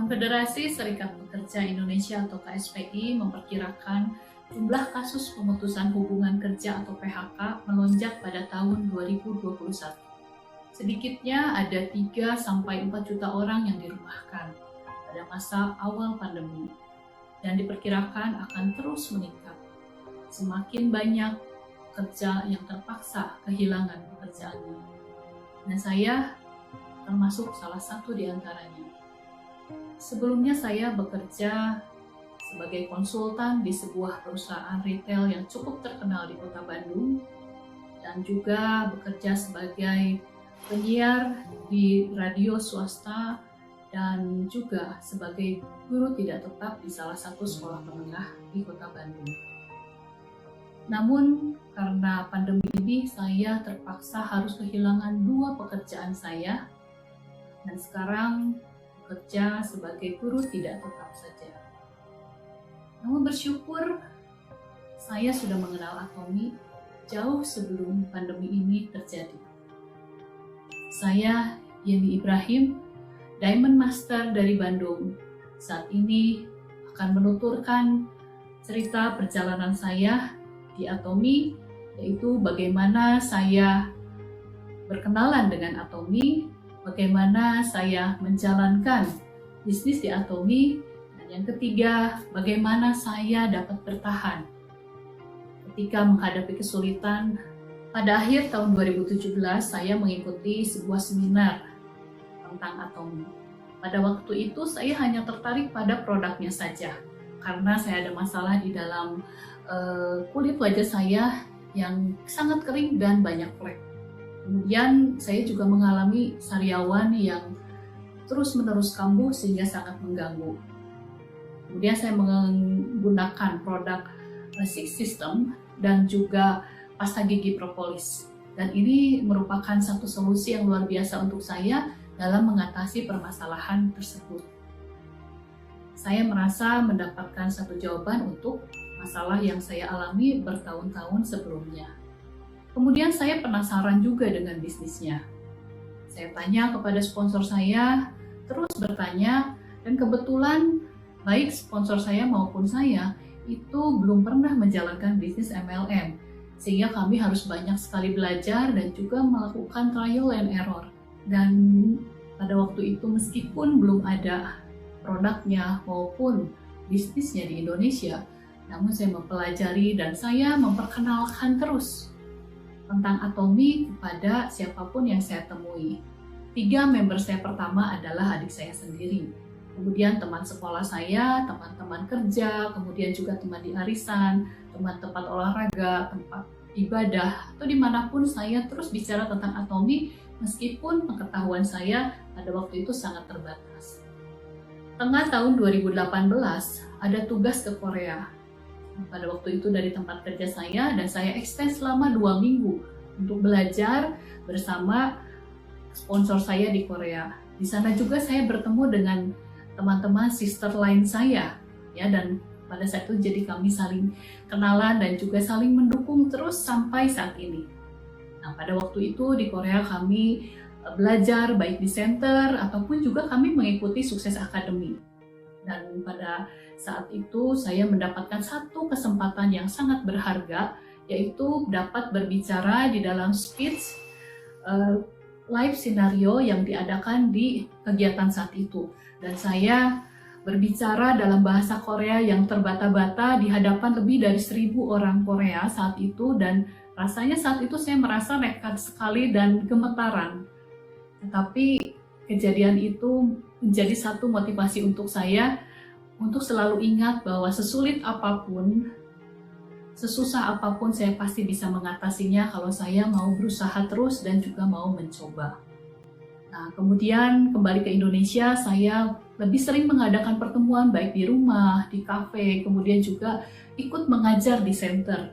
Konfederasi Serikat Pekerja Indonesia atau KSPI memperkirakan jumlah kasus pemutusan hubungan kerja atau PHK melonjak pada tahun 2021. Sedikitnya ada 3-4 juta orang yang dirumahkan pada masa awal pandemi dan diperkirakan akan terus meningkat. Semakin banyak pekerja yang terpaksa kehilangan pekerjaannya. Dan saya termasuk salah satu di antaranya. Sebelumnya saya bekerja sebagai konsultan di sebuah perusahaan retail yang cukup terkenal di Kota Bandung dan juga bekerja sebagai penyiar di radio swasta dan juga sebagai guru tidak tetap di salah satu sekolah menengah di Kota Bandung. Namun karena pandemi ini saya terpaksa harus kehilangan 2 pekerjaan saya dan sekarang bekerja sebagai guru tidak tetap saja. Namun bersyukur saya sudah mengenal Atomi jauh sebelum pandemi ini terjadi. Saya Yeni Ibrahim, Diamond Master dari Bandung. Saat ini akan menuturkan cerita perjalanan saya di Atomi, yaitu bagaimana saya berkenalan dengan Atomi, bagaimana saya menjalankan bisnis di Atomi, dan yang ketiga, bagaimana saya dapat bertahan ketika menghadapi kesulitan. Pada akhir tahun 2017, saya mengikuti sebuah seminar tentang Atomi. Pada waktu itu, saya hanya tertarik pada produknya saja, karena saya ada masalah di dalam kulit wajah saya yang sangat kering dan banyak flek. Kemudian saya juga mengalami sariawan yang terus-menerus kambuh sehingga sangat mengganggu. Kemudian saya menggunakan produk Six System dan juga pasta gigi propolis. Dan ini merupakan satu solusi yang luar biasa untuk saya dalam mengatasi permasalahan tersebut. Saya merasa mendapatkan satu jawaban untuk masalah yang saya alami bertahun-tahun sebelumnya. Kemudian saya penasaran juga dengan bisnisnya. Saya tanya kepada sponsor saya, terus bertanya, dan kebetulan baik sponsor saya maupun saya itu belum pernah menjalankan bisnis MLM, sehingga kami harus banyak sekali belajar dan juga melakukan trial and error. Dan pada waktu itu meskipun belum ada produknya maupun bisnisnya di Indonesia, namun saya mempelajari dan saya memperkenalkan terus tentang Atomi kepada siapapun yang saya temui. 3 member saya pertama adalah adik saya sendiri. Kemudian teman sekolah saya, teman-teman kerja, kemudian juga teman di arisan, teman tempat olahraga, tempat ibadah, atau dimanapun saya terus bicara tentang Atomi meskipun pengetahuan saya pada waktu itu sangat terbatas. Tengah tahun 2018 ada tugas ke Korea. Pada waktu itu dari tempat kerja saya dan saya extend selama 2 minggu untuk belajar bersama sponsor saya di Korea. Di sana juga saya bertemu dengan teman-teman sister lain saya, ya, dan pada saat itu jadi kami saling kenalan dan juga saling mendukung terus sampai saat ini. Nah, pada waktu itu di Korea kami belajar baik di center ataupun juga kami mengikuti Sukses Academy. Dan pada saat itu saya mendapatkan satu kesempatan yang sangat berharga, yaitu dapat berbicara di dalam speech live scenario yang diadakan di kegiatan saat itu. Dan saya berbicara dalam bahasa Korea yang terbata-bata di hadapan lebih dari 1.000 orang Korea saat itu, dan rasanya saat itu saya merasa nekat sekali dan gemetaran. Tetapi kejadian itu menjadi satu motivasi untuk saya untuk selalu ingat bahwa sesulit apapun, sesusah apapun saya pasti bisa mengatasinya kalau saya mau berusaha terus dan juga mau mencoba. Nah, kemudian kembali ke Indonesia, saya lebih sering mengadakan pertemuan baik di rumah, di kafe, kemudian juga ikut mengajar di center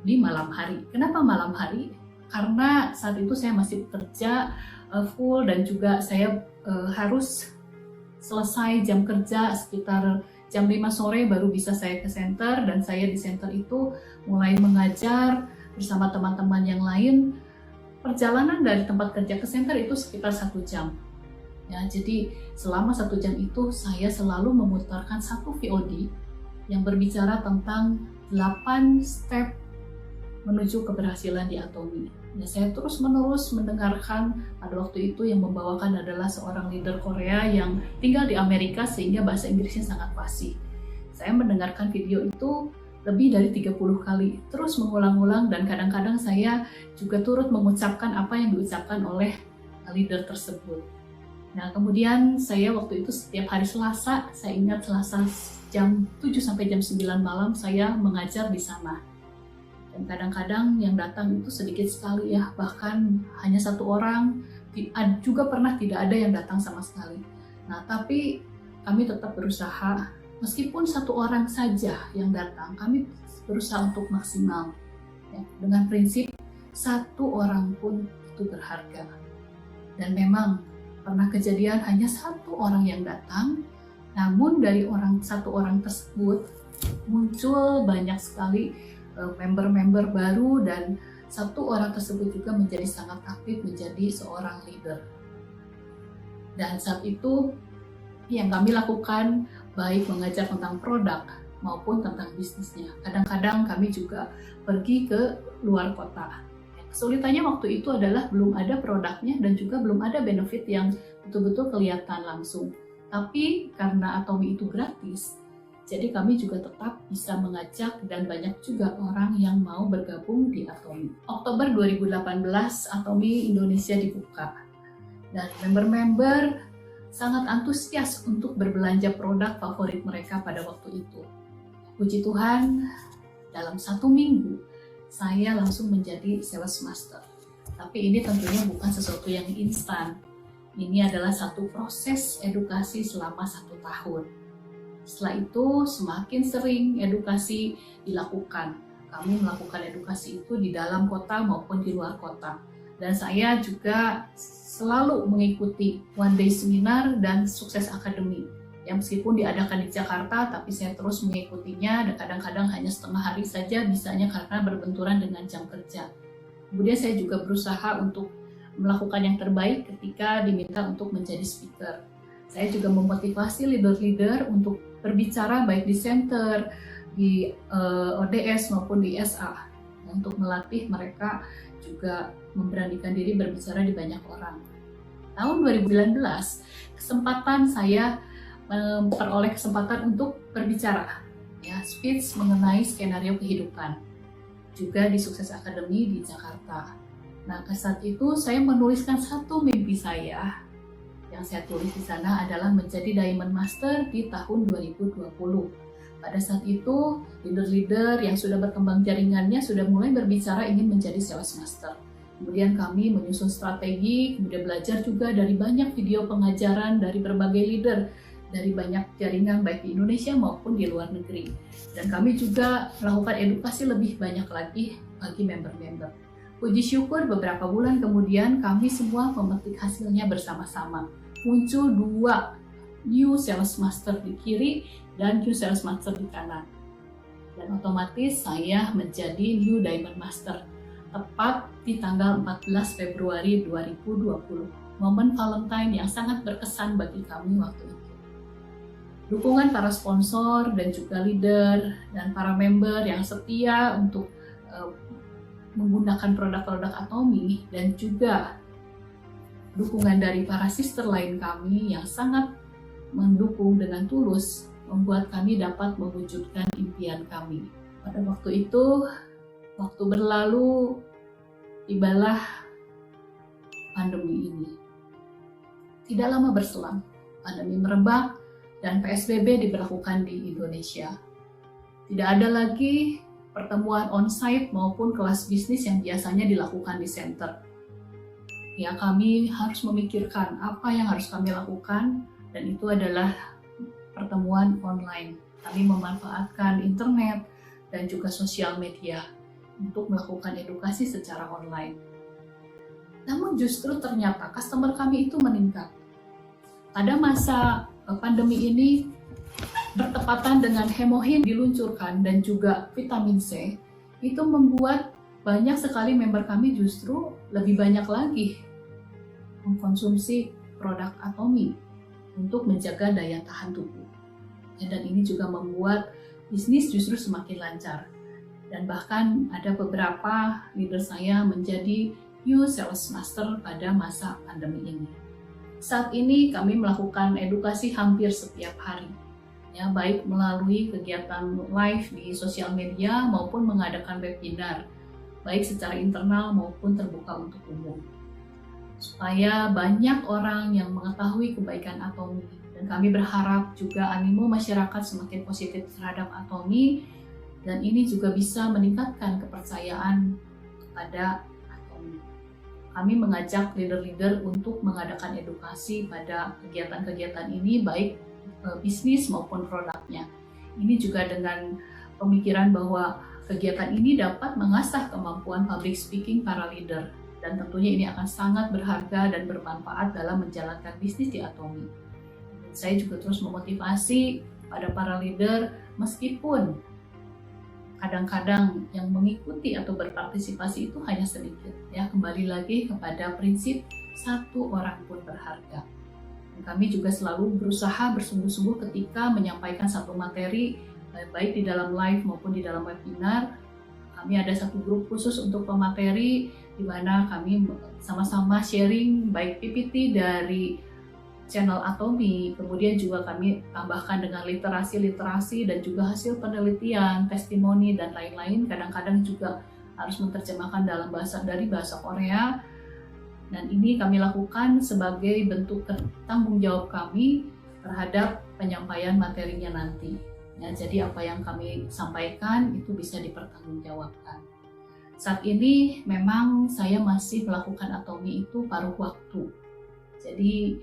di malam hari. Kenapa malam hari? Karena saat itu saya masih bekerja full dan juga saya harus selesai jam kerja sekitar jam 5 sore baru bisa saya ke center, dan saya di center itu mulai mengajar bersama teman-teman yang lain. Perjalanan dari tempat kerja ke center itu sekitar 1 jam. Ya, jadi selama 1 jam itu saya selalu memutarkan satu VOD yang berbicara tentang 8 step menuju keberhasilan di Atomi. Ya, saya terus-menerus mendengarkan. Pada waktu itu yang membawakan adalah seorang leader Korea yang tinggal di Amerika sehingga bahasa Inggrisnya sangat fasih. Saya mendengarkan video itu lebih dari 30 kali, terus mengulang-ulang, dan kadang-kadang saya juga turut mengucapkan apa yang diucapkan oleh leader tersebut. Nah, kemudian saya waktu itu setiap hari Selasa, saya ingat Selasa jam 7 sampai jam 9 malam saya mengajar di sana. Dan kadang-kadang yang datang itu sedikit sekali ya, bahkan hanya 1 orang, juga pernah tidak ada yang datang sama sekali. Nah, tapi kami tetap berusaha, meskipun 1 orang saja yang datang, kami berusaha untuk maksimal. Ya, dengan prinsip 1 orang pun itu berharga. Dan memang pernah kejadian hanya 1 orang yang datang, namun dari 1 orang tersebut muncul banyak sekali member-member baru, dan 1 orang tersebut juga menjadi sangat aktif menjadi seorang leader. Dan saat itu yang kami lakukan baik mengajar tentang produk maupun tentang bisnisnya. Kadang-kadang kami juga pergi ke luar kota. Kesulitannya waktu itu adalah belum ada produknya dan juga belum ada benefit yang betul-betul kelihatan langsung. Tapi karena Atomi itu gratis, jadi kami juga tetap bisa mengajak dan banyak juga orang yang mau bergabung di Atomi. Oktober 2018, Atomi Indonesia dibuka. Dan member-member sangat antusias untuk berbelanja produk favorit mereka pada waktu itu. Puji Tuhan, dalam 1 minggu, saya langsung menjadi sales master. Tapi ini tentunya bukan sesuatu yang instan. Ini adalah satu proses edukasi selama 1 tahun. Setelah itu semakin sering edukasi dilakukan. Kami melakukan edukasi itu di dalam kota maupun di luar kota. Dan saya juga selalu mengikuti One Day Seminar dan Sukses Academy. Yang meskipun diadakan di Jakarta, tapi saya terus mengikutinya, dan kadang-kadang hanya setengah hari saja bisanya karena berbenturan dengan jam kerja. Kemudian saya juga berusaha untuk melakukan yang terbaik ketika diminta untuk menjadi speaker. Saya juga memotivasi leader-leader untuk berbicara baik di center, di ODS maupun di SA, untuk melatih mereka juga memberanikan diri berbicara di banyak orang. Tahun 2019, saya memperoleh kesempatan untuk berbicara, ya, speech mengenai skenario kehidupan, juga di Sukses Academy di Jakarta. Nah, saat itu saya menuliskan satu mimpi saya. Yang saya tulis di sana adalah menjadi Diamond Master di tahun 2020. Pada saat itu, leader-leader yang sudah berkembang jaringannya sudah mulai berbicara ingin menjadi Sales Master. Kemudian kami menyusun strategi, kemudian belajar juga dari banyak video pengajaran dari berbagai leader, dari banyak jaringan baik di Indonesia maupun di luar negeri. Dan kami juga melakukan edukasi lebih banyak lagi bagi member-member. Puji syukur beberapa bulan kemudian kami semua memetik hasilnya bersama-sama. Muncul 2 New Sales Master di kiri dan New Sales Master di kanan. Dan otomatis saya menjadi New Diamond Master tepat di tanggal 14 Februari 2020. Momen Valentine yang sangat berkesan bagi kami waktu itu. Dukungan para sponsor dan juga leader dan para member yang setia untuk menggunakan produk-produk Atomi, dan juga dukungan dari para sister lain kami yang sangat mendukung dengan tulus, membuat kami dapat mewujudkan impian kami. Pada waktu itu, waktu berlalu, tibalah pandemi ini. Tidak lama berselang, pandemi merebak dan PSBB diberlakukan di Indonesia. Tidak ada lagi pertemuan on-site maupun kelas bisnis yang biasanya dilakukan di center. Ya, kami harus memikirkan apa yang harus kami lakukan, dan itu adalah pertemuan online. Kami memanfaatkan internet dan juga sosial media untuk melakukan edukasi secara online. Namun justru ternyata customer kami itu meningkat. Pada masa pandemi ini bertepatan dengan Hemohin diluncurkan dan juga vitamin C, itu membuat banyak sekali member kami justru lebih banyak lagi mengkonsumsi produk Atomi untuk menjaga daya tahan tubuh. Dan ini juga membuat bisnis justru semakin lancar. Dan bahkan ada beberapa leader saya menjadi new sales master pada masa pandemi ini. Saat ini kami melakukan edukasi hampir setiap hari, ya, baik melalui kegiatan live di sosial media maupun mengadakan webinar, baik secara internal maupun terbuka untuk umum, supaya banyak orang yang mengetahui kebaikan Atomi. Dan kami berharap juga animo masyarakat semakin positif terhadap Atomi, dan ini juga bisa meningkatkan kepercayaan kepada Atomi. Kami mengajak leader-leader untuk mengadakan edukasi pada kegiatan-kegiatan ini, baik bisnis maupun produknya. Ini juga dengan pemikiran bahwa kegiatan ini dapat mengasah kemampuan public speaking para leader, dan tentunya ini akan sangat berharga dan bermanfaat dalam menjalankan bisnis di Atomi. Saya juga terus memotivasi pada para leader, meskipun kadang-kadang yang mengikuti atau berpartisipasi itu hanya sedikit, ya, kembali lagi kepada prinsip satu orang pun berharga. Dan kami juga selalu berusaha bersungguh-sungguh ketika menyampaikan satu materi, baik di dalam live maupun di dalam webinar. Kami ada satu grup khusus untuk pemateri, di mana kami sama-sama sharing baik PPT dari channel Atomi, kemudian juga kami tambahkan dengan literasi dan juga hasil penelitian, testimoni, dan lain-lain. Kadang-kadang juga harus menerjemahkan dari bahasa Korea. Dan ini kami lakukan sebagai bentuk tanggung jawab kami terhadap penyampaian materinya nanti. Ya, jadi apa yang kami sampaikan itu bisa dipertanggungjawabkan. Saat ini memang saya masih melakukan Atomi itu paruh waktu. Jadi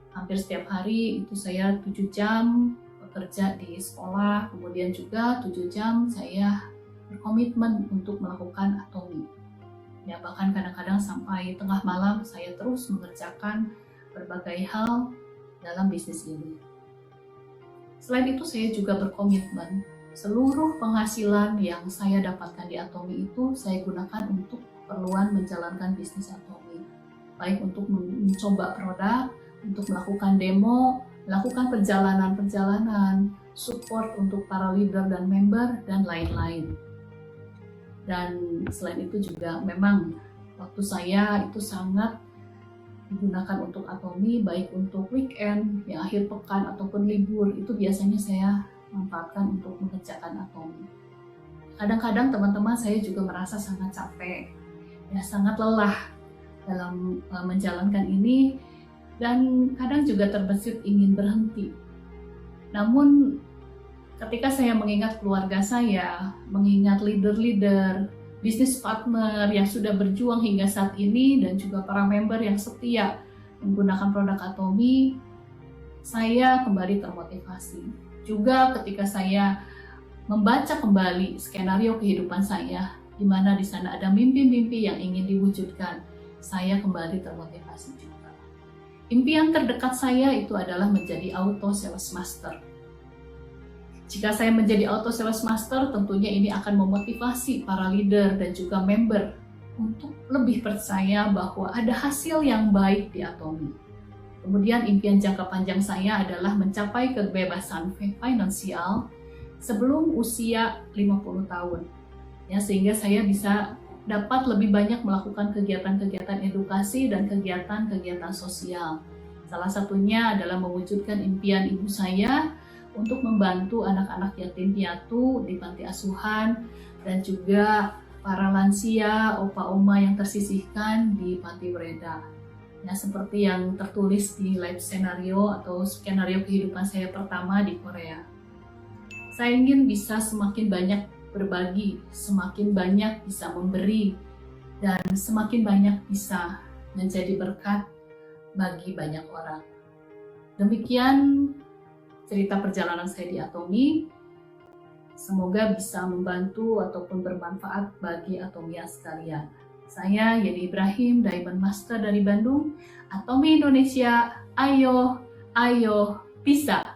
hampir setiap hari itu saya 7 jam bekerja di sekolah, kemudian juga 7 jam saya berkomitmen untuk melakukan Atomi. Ya, bahkan kadang-kadang sampai tengah malam saya terus mengerjakan berbagai hal dalam bisnis ini. Selain itu saya juga berkomitmen seluruh penghasilan yang saya dapatkan di Atomi itu saya gunakan untuk keperluan menjalankan bisnis Atomi. Baik untuk mencoba produk, untuk melakukan demo, melakukan perjalanan-perjalanan, support untuk para leader dan member, dan lain-lain. Dan selain itu juga memang waktu saya itu sangat digunakan untuk Atomi, baik untuk weekend, ya, akhir pekan ataupun libur, itu biasanya saya manfaatkan untuk mengerjakan Atomi. Kadang-kadang teman-teman saya juga merasa sangat capek, ya, sangat lelah dalam menjalankan ini, dan kadang juga terbesit ingin berhenti. Namun ketika saya mengingat keluarga saya, mengingat leader-leader, bisnis partner yang sudah berjuang hingga saat ini, dan juga para member yang setia menggunakan produk Atomi, saya kembali termotivasi. Juga ketika saya membaca kembali skenario kehidupan saya, di mana di sana ada mimpi-mimpi yang ingin diwujudkan, saya kembali termotivasi juga. Impian terdekat saya itu adalah menjadi auto sales master. Jika saya menjadi auto sales master, tentunya ini akan memotivasi para leader dan juga member untuk lebih percaya bahwa ada hasil yang baik di Atomi. Kemudian impian jangka panjang saya adalah mencapai kebebasan finansial sebelum usia 50 tahun. Ya, sehingga saya bisa dapat lebih banyak melakukan kegiatan-kegiatan edukasi dan kegiatan-kegiatan sosial. Salah satunya adalah mewujudkan impian ibu saya untuk membantu anak-anak yatim piatu di panti asuhan dan juga para lansia, opa-oma yang tersisihkan di Panti Breda. Ya, seperti yang tertulis di live skenario atau skenario kehidupan saya pertama di Korea. Saya ingin bisa semakin banyak berbagi, semakin banyak bisa memberi, dan semakin banyak bisa menjadi berkat bagi banyak orang. Demikian cerita perjalanan saya di Atomi. Semoga bisa membantu ataupun bermanfaat bagi Atomia sekalian. Saya Yeni Ibrahim, Diamond Master dari Bandung. Atomi Indonesia, ayo, ayo, bisa!